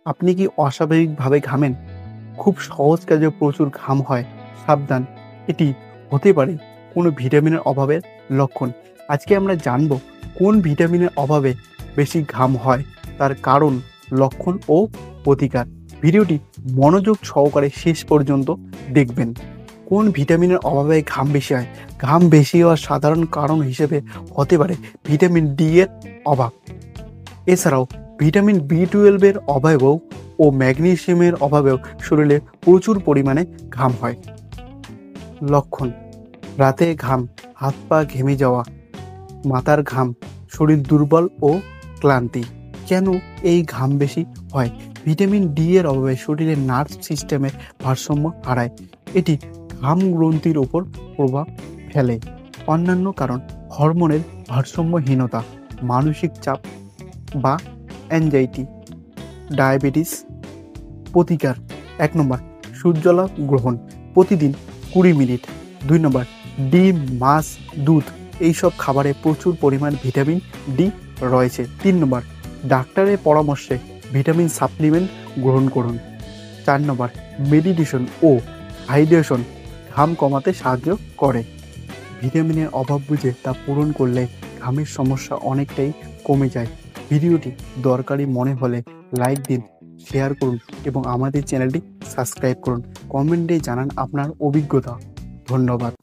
আপনি কি অস্বাভাবিকভাবে ঘামেন? খুব সহজ কাজেও প্রচুর ঘাম হয়? সাবধান, এটি হতে পারে কোনো ভিটামিনের অভাবের লক্ষণ। আজকে আমরা জানব কোন ভিটামিনের অভাবে বেশি ঘাম হয়, তার কারণ, লক্ষণ ও প্রতিকার। ভিডিওটি মনোযোগ সহকারে শেষ পর্যন্ত দেখবেন। কোন ভিটামিনের অভাবে ঘাম বেশি হয়? ঘাম বেশি হওয়ার সাধারণ কারণ হিসেবে হতে পারে ভিটামিন ডি এর অভাব। এছাড়াও ভিটামিন বি 12 এর অভাবেও ও ম্যাগনেসিয়ামের অভাবেও শরীরে প্রচুর পরিমাণে ঘাম হয়। লক্ষণ: রাতে ঘাম, হাত পা ঘেমে যাওয়া, মাথার ঘাম, শরীর দুর্বল ও ক্লান্তি। কেন এই ঘাম বেশি হয়? ভিটামিন ডি এর অভাবে শরীরের নার্ভ সিস্টেমের ভারসাম্য হারায়। এটি ঘাম গ্রন্থির উপর প্রভাব ফেলে। অন্যান্য কারণ: হরমোনের ভারসাম্যহীনতা, মানসিক চাপ বা অ্যাংজাইটি, ডায়াবেটিস। প্রতিকার: 1 নম্বর, সূর্যালোক গ্রহণ প্রতিদিন 20 মিনিট। 2 নম্বর, ডিম, মাছ, দুধ এইসব খাবারে প্রচুর পরিমাণ ভিটামিন ডি রয়েছে। 3 নম্বর, ডাক্তারের পরামর্শে ভিটামিন সাপ্লিমেন্ট গ্রহণ করুন। 4 নম্বর, মেডিটেশন ও হাইড্রেশন ঘাম কমাতে সাহায্য করে। ভিটামিনের অভাব বুঝে তা পূরণ করলে ঘামের সমস্যা অনেকটাই কমে যায়। ভিডিওটি দরকারি মনে হলে লাইক দিন, শেয়ার করুন এবং আমাদের চ্যানেলটি সাবস্ক্রাইব করুন। কমেন্টে জানান আপনার অভিজ্ঞতা। ধন্যবাদ।